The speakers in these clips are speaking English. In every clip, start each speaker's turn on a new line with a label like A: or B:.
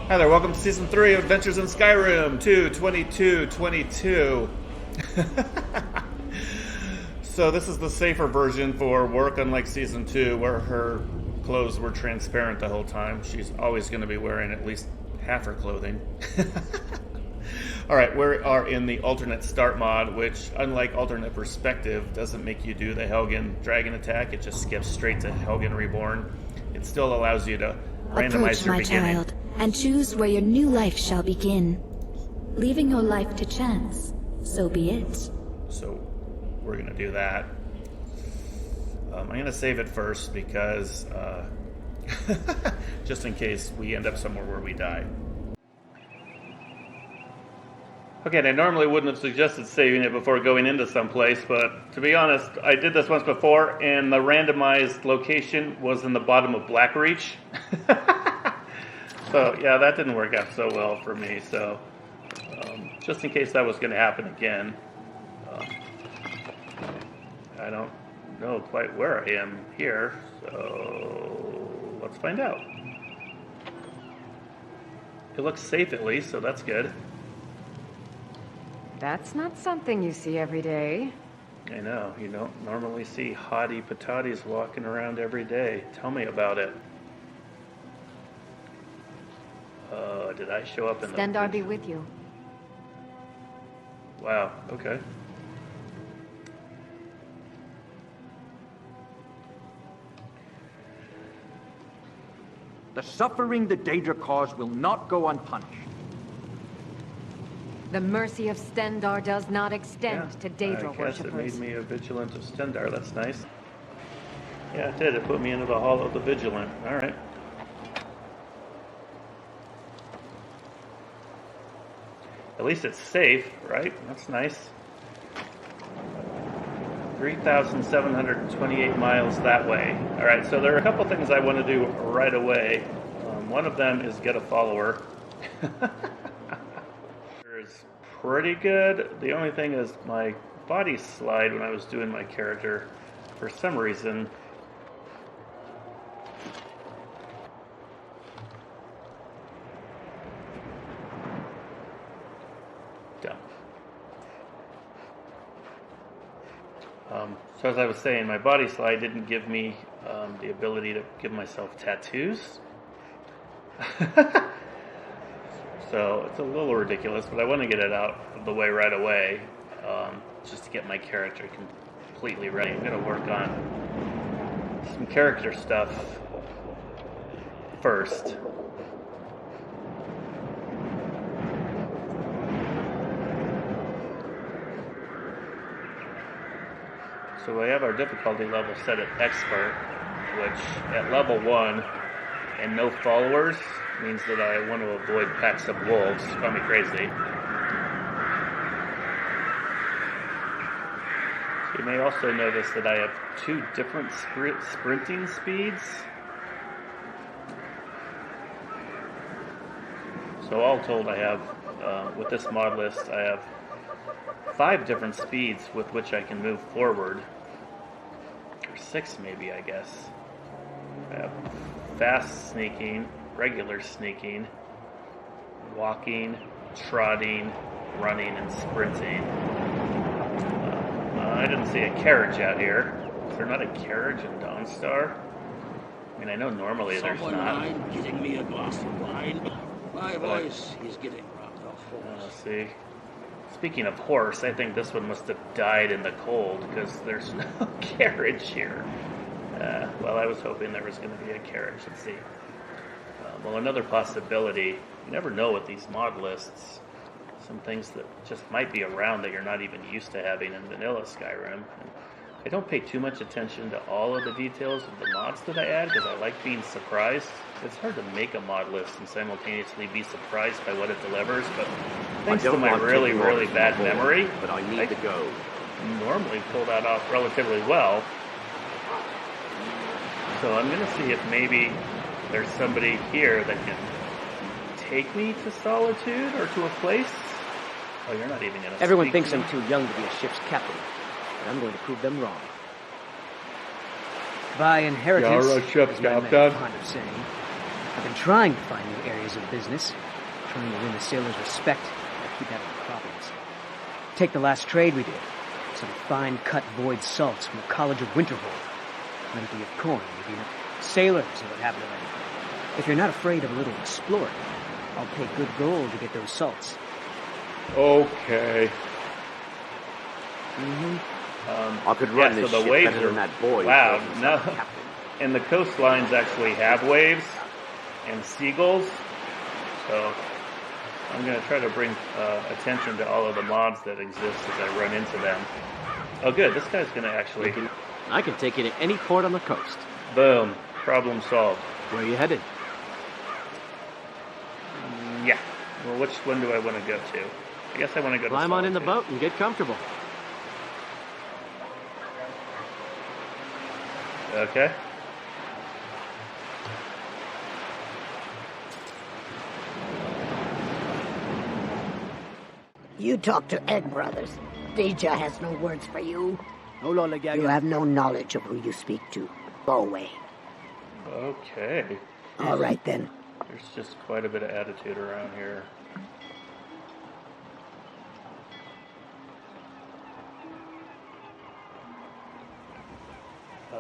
A: Hi there, welcome to Season 3 of Adventures in Skyrim 2.22.22. So this is the safer version for work, unlike Season 2, where her clothes were transparent the whole time. She's always going to be wearing at least half her clothing. Alright, we are in the alternate start mod, which, unlike alternate perspective, doesn't make you do the Helgen dragon attack. It just skips straight to Helgen Reborn. It still allows you to randomize your beginning.
B: Approach, my child, and choose where your new life shall begin. Leaving your life to chance, so be it.
A: So, we're going to do that. I'm going to save it first because, just in case we end up somewhere where we die. Okay, and I normally wouldn't have suggested saving it before going into someplace, but to be honest, I did this once before, and the randomized location was in the bottom of Blackreach. So, yeah, that didn't work out so well for me, so just in case that was going to happen again, I don't know quite where I am here, so let's find out. It looks safe at least, so that's good.
C: That's not something you see every day.
A: I know, you don't normally see hottie patatis walking around every day. Tell me about it. Did I show up in the...
C: Stendarr be with you.
A: Wow, okay.
D: The suffering the Daedra cause will not go unpunished.
C: The mercy of Stendarr does not extend to Daedra
A: I guess it
C: worshippers.
A: made me a vigilant of Stendarr. That's nice. Yeah, it did. It put me into the Hall of the Vigilant. All right. At least it's safe, right? That's nice. 3,728 miles that way. All right, so there are a couple things I want to do right away. One of them is get a follower. It's pretty good. The only thing is my body slide when I was doing my character, for some reason, dumb. So as I was saying, my body slide didn't give me the ability to give myself tattoos. So it's a little ridiculous, but I want to get it out of the way right away, just to get my character completely ready. I'm going to work on some character stuff first. So we have our difficulty level set at expert, which at level 1 and no followers means that I want to avoid packs of wolves. Call me crazy. You may also notice that I have 2 different sprinting speeds. So all told, I have, with this mod list, I have 5 different speeds with which I can move forward. Or 6 maybe, I guess. I have fast sneaking, regular sneaking, walking, trotting, running, and sprinting. I didn't see a carriage out here. Is there not a carriage in Dawnstar? I mean, I know normally there's not.
E: Getting me a glass of wine. My voice is getting rather hoarse.
A: See. Speaking of horse, I think this one must have died in the cold because there's no carriage here. Well, I was hoping there was going to be a carriage. Let's see. Well, another possibility, you never know with these mod lists, some things that just might be around that you're not even used to having in vanilla Skyrim. And I don't pay too much attention to all of the details of the mods that I add because I like being surprised. It's hard to make a mod list and simultaneously be surprised by what it delivers, but thanks to my really, really bad memory,
E: but I need to go.
A: Normally pull that off relatively well. So I'm going to see if maybe there's somebody here that can take me to Solitude or to a place. Oh, you're not even going to
F: Everyone thinks I'm too young to be a ship's captain, but I'm going to prove them wrong. By inheritance,
A: ship's
F: as my men
A: captain.
F: are fond of saying, I've been trying to find new areas of business, trying to win the sailors' respect, but I keep having problems. Take the last trade we did. Some fine-cut void salts from the College of Winterhold. Plenty of coin, maybe enough sailors who would have it already. If you're not afraid of a little exploring, I'll pay good gold to get those salts.
A: Okay.
E: I could run
A: yeah,
E: this
A: so the
E: ship
A: waves
E: better
A: are
E: than that boy.
A: wow.
E: who
A: No,
E: was our captain.
A: and the coastlines actually have waves and seagulls. So I'm going to try to bring attention to all of the mods that exist as I run into them. Oh, good. This guy's going to actually.
F: I can take you to any port on the coast.
A: Boom. Problem solved.
F: Where are you headed?
A: Yeah. Well, which one do I want to go to? I guess I want to go to
F: Climb on in the
A: Solitude.
F: boat and get comfortable.
A: Okay.
G: You talk to Egg Brothers. Deja has no words for you.
F: No, Lola
G: You have no knowledge of who you speak to. Go away.
A: Okay.
G: All right, then.
A: There's just quite a bit of attitude around here.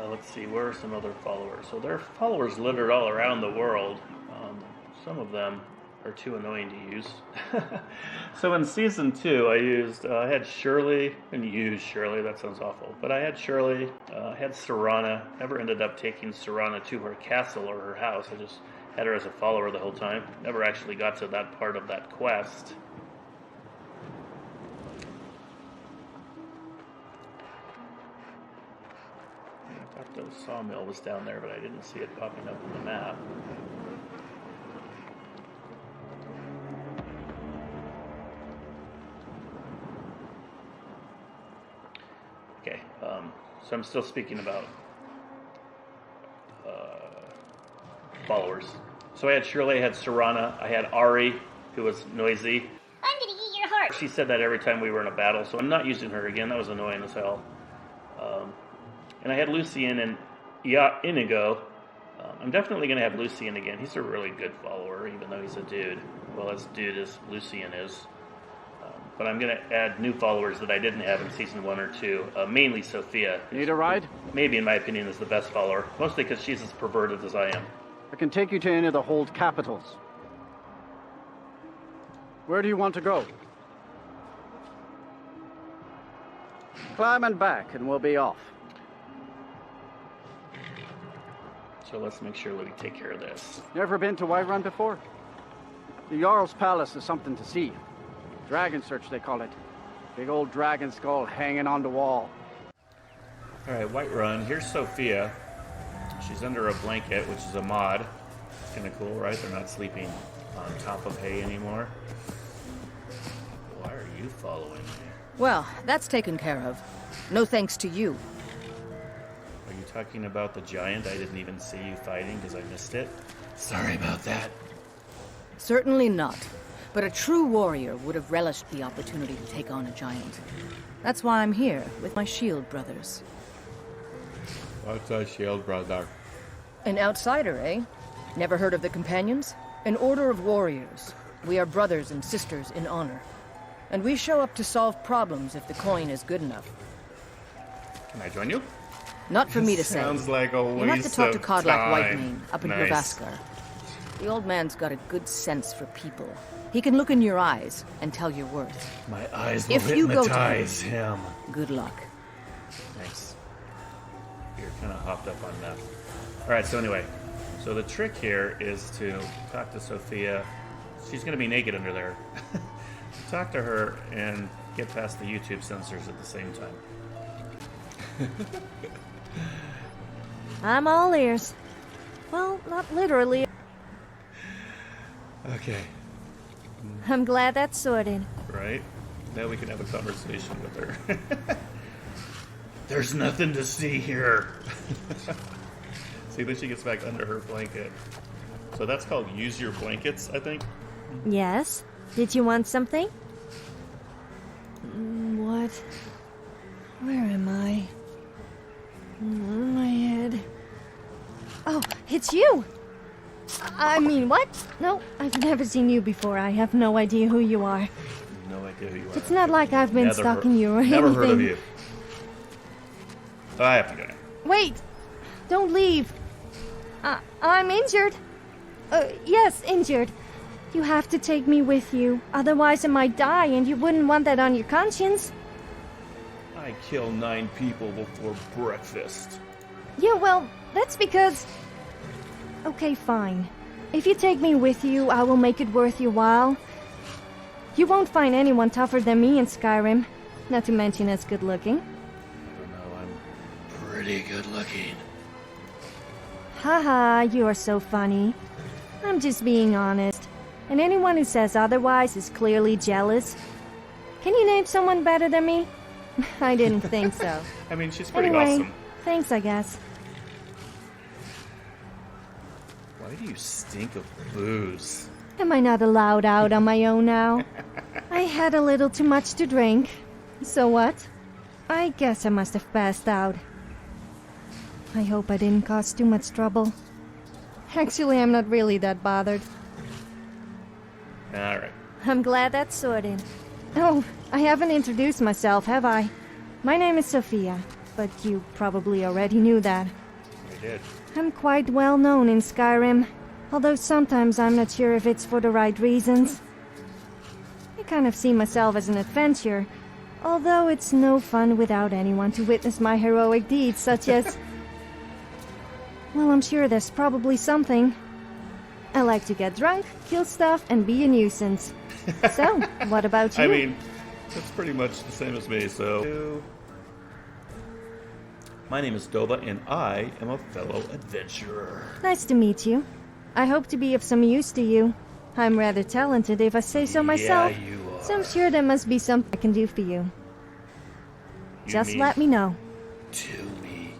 A: Let's see, where are some other followers? So there are followers littered all around the world. Some of them are too annoying to use. So in season 2, I had Shirley, and used Shirley, that sounds awful, but I had Shirley, I had Serana, never ended up taking Serana to her castle or her house. I just had her as a follower the whole time. Never actually got to that part of that quest. I thought the sawmill was down there, but I didn't see it popping up on the map. Okay, so I'm still speaking about followers. So I had Shirley, I had Serana, I had Ari, who was noisy.
H: I'm gonna eat your heart.
A: She said that every time we were in a battle, so I'm not using her again. That was annoying as hell. And I had Lucien and Inigo. I'm definitely going to have Lucien again. He's a really good follower, even though he's a dude. Well, as dude as Lucien is. But I'm going to add new followers that I didn't have in Season 1 or 2. Mainly Sofia.
I: Need a ride?
A: Maybe, in my opinion, is the best follower. Mostly because she's as perverted as I am.
I: I can take you to any of the hold capitals. Where do you want to go? Climb and back, and we'll be off.
A: So let's make sure that we take care of this.
I: Never been to Whiterun before? The Jarl's Palace is something to see. Dragonsreach, they call it. Big old dragon skull hanging on the wall.
A: Alright, Whiterun. Here's Sofia. She's under a blanket, which is a mod. It's kind of cool, right? They're not sleeping on top of hay anymore. Why are you following me?
J: Well, that's taken care of. No thanks to you.
A: Are you talking about the giant I didn't even see you fighting because I missed it? Sorry about that.
J: Certainly not. But a true warrior would have relished the opportunity to take on a giant. That's why I'm here, with my shield brothers.
A: What's a shield brother?
J: An outsider, eh? Never heard of the Companions? An order of warriors. We are brothers and sisters in honor. And we show up to solve problems if the coin is good enough.
A: Can I join you?
J: Not for me to say.
A: Sounds like a waste
J: You'll have to talk to Codlock
A: time.
J: Whitemane up in
A: Nice.
J: Hrovaskar. The old man's got a good sense for people. He can look in your eyes and tell your worth.
A: My eyes will
J: If you go to
A: hypnotize him.
J: Good luck.
A: Nice. You're kind of hopped up on that. Alright, so anyway. So the trick here is to talk to Sofia. She's going to be naked under there. Talk to her and get past the YouTube censors at the same time.
K: I'm all ears. Well, not literally.
A: Okay.
K: I'm glad that's sorted.
A: Right? Now we can have a conversation with her. There's nothing to see here. See, then she gets back under her blanket. So that's called use your blankets, I think.
K: Yes? Did you want something? What? Where am I? My head. Oh, it's you! I mean, what? No, I've never seen you before. I have no idea who you are.
A: No idea who you are.
K: It's not like I've been stalking you or anything.
A: Never heard of you. I have to go now.
K: Wait! Don't leave. I'm injured. Yes, injured. You have to take me with you. Otherwise I might die, and you wouldn't want that on your conscience.
A: I kill 9 people before breakfast.
K: Yeah, well, that's because... Okay, fine. If you take me with you, I will make it worth your while. You won't find anyone tougher than me in Skyrim. Not to mention as good looking.
A: I don't know, I'm pretty good looking.
K: Haha, you are so funny. I'm just being honest. And anyone who says otherwise is clearly jealous. Can you name someone better than me? I didn't think so.
A: I mean, she's pretty
K: Anyway,
A: awesome.
K: thanks, I guess.
A: Why do you stink of booze?
K: Am I not allowed out on my own now? I had a little too much to drink. So what? I guess I must have passed out. I hope I didn't cause too much trouble. Actually, I'm not really that bothered.
A: Alright.
K: I'm glad that's sorted. Oh, I haven't introduced myself, have I? My name is Sofia, but you probably already knew that.
A: I did.
K: I'm quite well known in Skyrim, although sometimes I'm not sure if it's for the right reasons. I kind of see myself as an adventurer, although it's no fun without anyone to witness my heroic deeds, such as... Well, I'm sure there's probably something. I like to get drunk, kill stuff, and be a nuisance. So, what about you?
A: I mean, that's pretty much the same as me, so... My name is Dova, and I am a fellow adventurer.
K: Nice to meet you. I hope to be of some use to you. I'm rather talented, if I say so myself.
A: Yeah, you are.
K: So I'm sure there must be something I can do for you. Just let me know.
A: To me.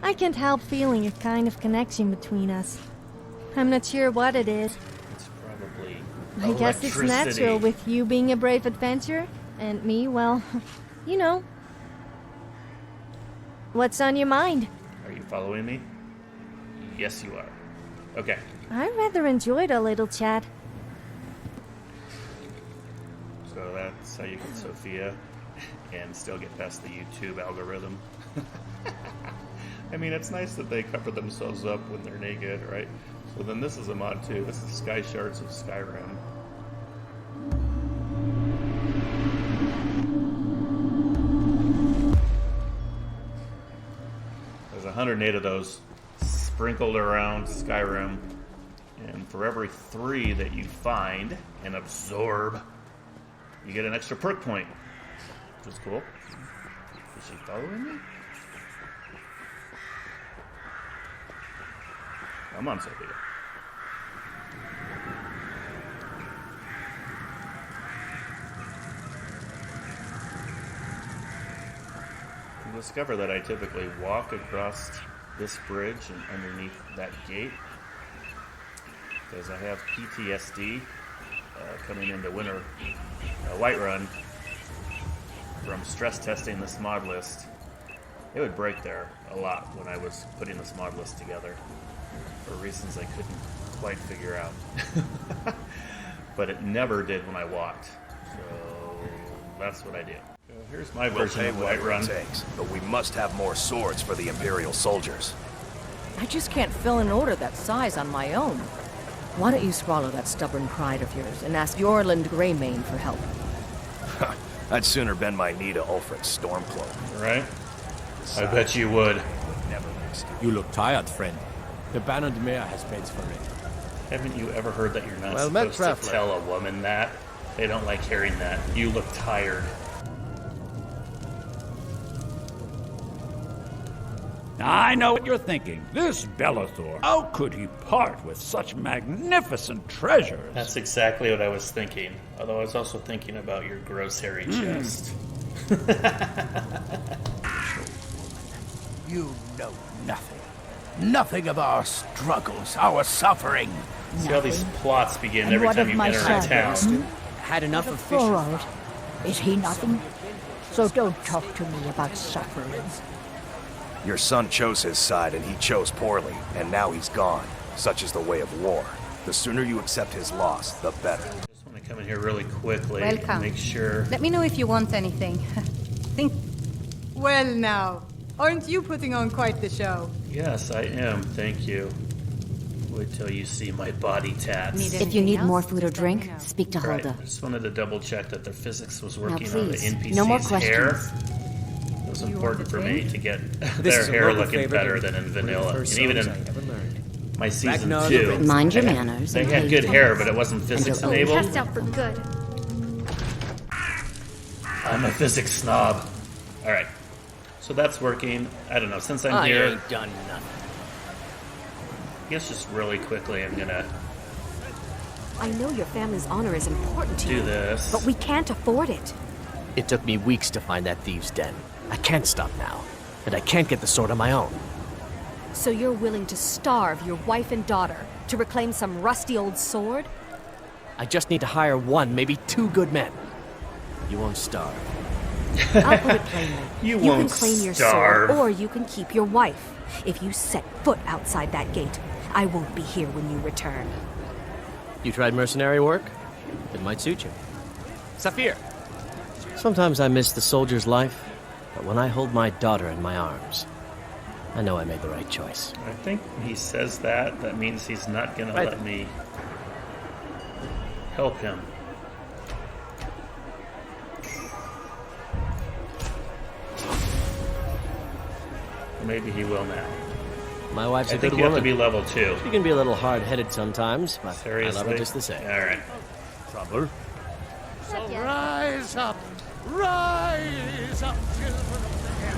K: I can't help feeling a kind of connection between us. I'm not sure what it is.
A: It's probably
K: I guess it's natural with you being a brave adventurer, and me, well, you know. What's on your mind?
A: Are you following me? Yes, you are. Okay.
K: I rather enjoyed our little chat.
A: So that's how you get Sofia and still get past the YouTube algorithm. I mean, it's nice that they cover themselves up when they're naked, right? So then this is a mod too. This is Skyshards of Skyrim. There's 108 of those sprinkled around Skyrim. And for every 3 that you find and absorb, you get an extra perk point. Which is cool. Is she following me? Come on, Sophia. You discover that I typically walk across this bridge and underneath that gate because I have PTSD coming into winter Whiterun from stress testing this mod list. It would break there a lot when I was putting this mod list together for reasons I couldn't quite figure out. But it never did when I walked. So that's what I do. So here's my version of Whiterun.
H: But we must have more swords for the Imperial soldiers.
J: I just can't fill an order that size on my own. Why don't you swallow that stubborn pride of yours and ask Yorland Greymane for help?
H: I'd sooner bend my knee to Ulfric's Stormcloak.
A: Right? I bet you would.
L: You look tired, friend. The Bannered Mare has beds for it.
A: Haven't you ever heard that you're not
L: Well met,
A: supposed to
L: traveler.
A: tell a woman that? They don't like hearing that. You look tired.
M: I know what you're thinking. This Bellathor, how could he part with such magnificent treasures?
A: That's exactly what I was thinking. Although I was also thinking about your gross hairy chest.
E: You know nothing. Nothing of our struggles, our suffering.
A: See how these plots begin every time you enter a town.
F: Had enough of fish.
G: Thorold, is he nothing? So don't talk to me about suffering.
H: Your son chose his side and he chose poorly, and now he's gone. Such is the way of war. The sooner you accept his loss, the better.
A: Just want to come in here really quickly.
N: Welcome.
A: Make sure.
N: Let me know if you want anything. Think. Well, now, aren't you putting on quite the show?
A: Yes, I am. Thank you. Wait till you see my body tats.
B: If you need more food or drink, speak to
A: Right.
B: Hulda.
A: I just wanted to double check that the physics was
B: Now,
A: working on the
B: please,
A: NPC's
B: no more
A: hair.
B: questions.
A: It was important for me to get
L: This
A: their
L: is a
A: hair
L: local
A: looking
L: favorite
A: better
L: and
A: than in
L: one of the
A: vanilla.
L: first
A: And even
L: songs
A: in
L: I ever learned.
A: my season
L: Ragnar
A: 2.
B: Mind your
A: they
B: manners
A: They
B: and
A: had
B: pay
A: good
B: your
A: hair,
B: bills.
A: but it wasn't physics
B: you'll-
A: enabled.
O: Cast out for good.
A: I'm a physics snob. Alright. So that's working. I don't know, since I'm
F: I
A: here,
F: ain't done nothing.
A: I guess just really quickly I'm gonna
P: I know your family's honor is important to
A: do
P: you,
A: this.
P: but we can't afford it.
F: It took me weeks to find that thieves' den. I can't stop now, and I can't get the sword on my own.
P: So you're willing to starve your wife and daughter to reclaim some rusty old sword?
F: I just need to hire one, maybe 2 good men. You won't starve.
P: I'll put it plainly.
A: You
P: can
A: won't
P: claim your
A: starve.
P: sword, or you can keep your wife. If you set foot outside that gate, I won't be here when you return.
F: You tried mercenary work? It might suit you. Safir! Sometimes I miss the soldier's life, but when I hold my daughter in my arms, I know I made the right choice.
A: I think he says that. That means he's not gonna let me help him. Maybe he will now.
F: My wife's
A: I
F: a
A: think
F: good
A: you
F: woman.
A: have to be level 2.
F: She can be a little hard-headed sometimes, but
A: Seriously?
F: I love her just the same.
A: Alright.
F: Trouble?
E: So rise up, children of the air.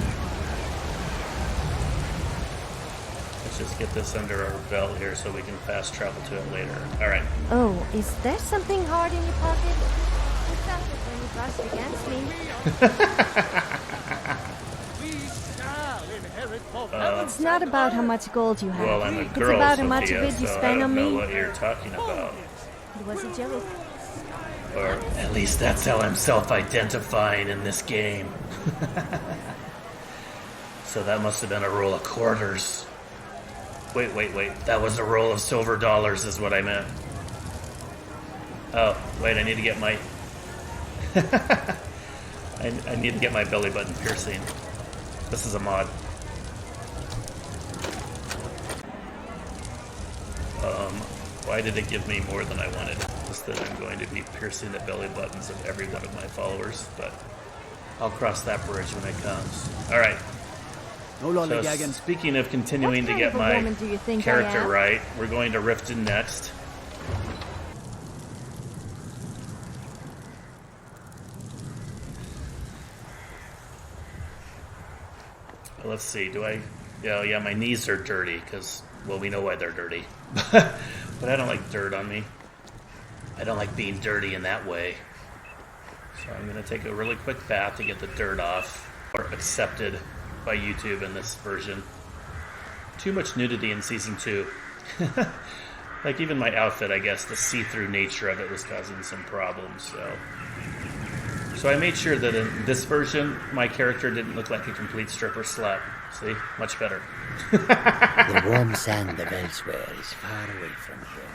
A: Let's just get this under our belt here so we can fast travel to it later. Alright.
K: Oh, is there something hard in your pocket? You felt it when you brushed against me. It's not about how much gold you have.
A: Well, I'm a
K: It's
A: girl,
K: about how much
A: Sophia,
K: of it you
A: so I
K: spend
A: don't
K: on
A: know
K: me.
A: what you're talking about.
K: It was a joke.
A: Or at least that's how I'm self-identifying in this game. So that must have been a roll of quarters. Wait. That was a roll of silver dollars is what I meant. Oh, wait, I need to get my... I need to get my belly button piercing. This is a mod. Why did it give me more than I wanted? Just that I'm going to be piercing the belly buttons of every one of my followers, but I'll cross that bridge when it comes. Alright. So speaking of continuing to get my character right, we're going to Riften next. Let's see, do I... Yeah, my knees are dirty, because, well, we know why they're dirty. But I don't like dirt on me. I don't like being dirty in that way. So I'm going to take a really quick bath to get the dirt off. Or accepted by YouTube in this version. Too much nudity in Season 2. Like, even my outfit, I guess, the see-through nature of it was causing some problems, So I made sure that in this version, my character didn't look like a complete stripper slut. See? Much better.
G: The warm sand of elsewhere is far away from here.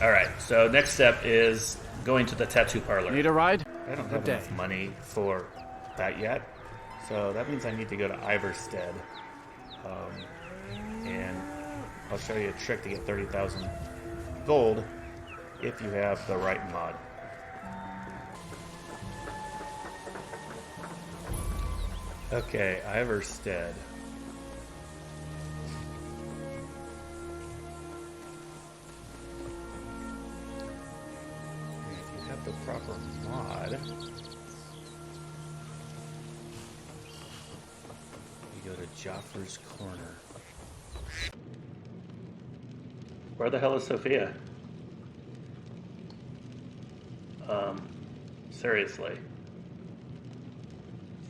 A: Alright, so next step is going to the tattoo parlor.
I: Need a ride?
A: I don't have enough money for that yet. So that means I need to go to Ivarstead. And I'll show you a trick to get 30,000 gold if you have the right mod. Okay, Ivarstead. If you have the proper mod, you go to Joffre's Corner. Where the hell is Sophia? Seriously.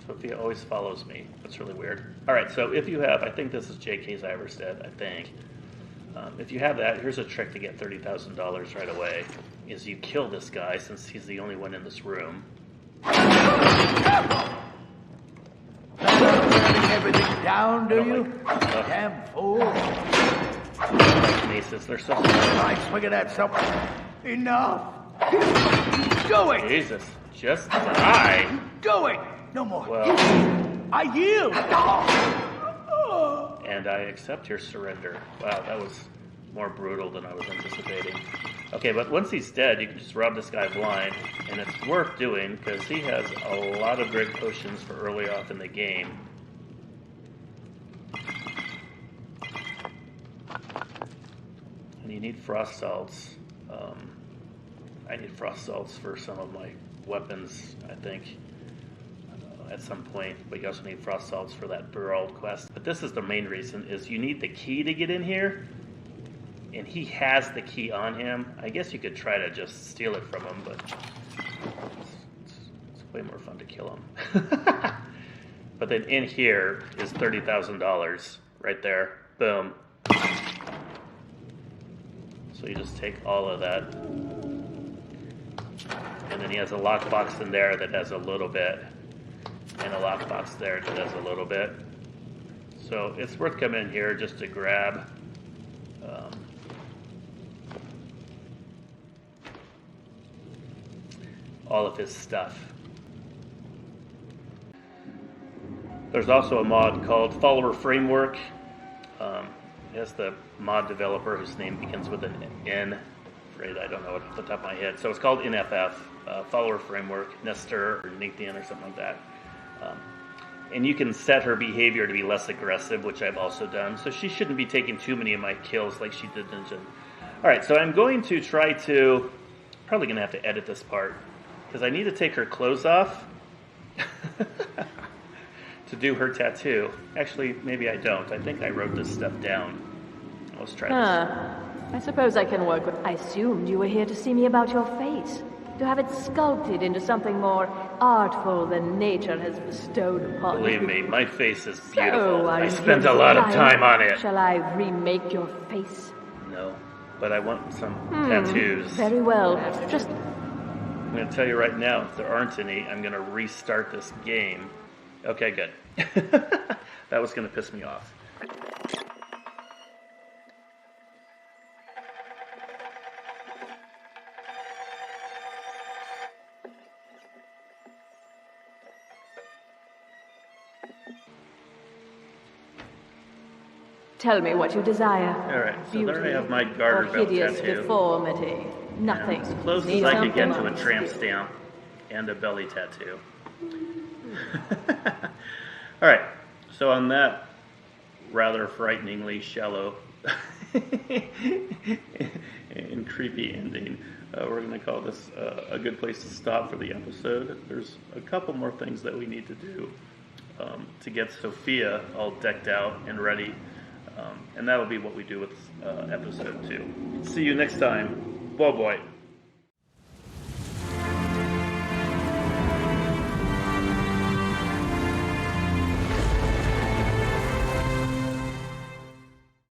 A: Sophia always follows me. That's really weird. Alright, so if you have, I think this is JK's Ivarstead, I think. If you have that, here's a trick to get $30,000 right away. Is you kill this guy, since he's the only one in this room.
E: everything down, do you? Damn fool.
A: Maces, they're so
E: I swing at something. Enough. Do it.
A: Jesus, just die.
E: Do it. No more.
A: Well,
E: I yield.
A: And I accept your surrender. Wow, that was more brutal than I was anticipating. Okay, but once he's dead, you can just rob this guy blind, and it's worth doing because he has a lot of great potions for early off in the game. And you need frost salts. I need frost salts for some of my weapons, I think, at some point. But you also need frost salts for that Burald quest. But this is the main reason, is you need the key to get in here. And he has the key on him. I guess you could try to just steal it from him, but it's way more fun to kill him. But then in here is $30,000 right there. Boom. So you just take all of that. And then he has a lockbox in there that has a little bit. And a lockbox there that has a little bit. So it's worth coming in here just to grab all of his stuff. There's also a mod called Follower Framework. It has the mod developer whose name begins with an N. Afraid I don't know it off the top of my head. So it's called NFF, Follower Framework, Nestor or Nathan or something like that. And you can set her behavior to be less aggressive, which I've also done. So she shouldn't be taking too many of my kills like she did in Dungeon. Alright, so I'm going to try to... Probably going to have to edit this part. Because I need to take her clothes off to do her tattoo. Actually, maybe I don't. I think I wrote this stuff down. Let's try this.
O: I suppose I can work with... I assumed you were here to see me about your face. To have it sculpted into something more artful than nature has bestowed upon you.
A: Believe me, my face is beautiful.
O: So
A: I spent a lot of time on it.
O: Shall I remake your face?
A: No, but I want some tattoos.
O: Very well. Just...
A: I'm going to tell you right now, if there aren't any, I'm going to restart this game. Okay, good. That was going to piss me off.
O: Tell me what you desire.
A: Alright, so
O: Beauty
A: there I have my garter
O: or
A: belt
O: hideous
A: tattoo.
O: deformity. Nothing.
A: As close
O: Need
A: as I could get to
O: something
A: a tramp stamp and a belly tattoo. Alright, so on that rather frighteningly shallow and creepy ending, we're going to call this a good place to stop for the episode. There's a couple more things that we need to do to get Sofia all decked out and ready. And that'll be what we do with episode 2. See you next time. Whoa, boy.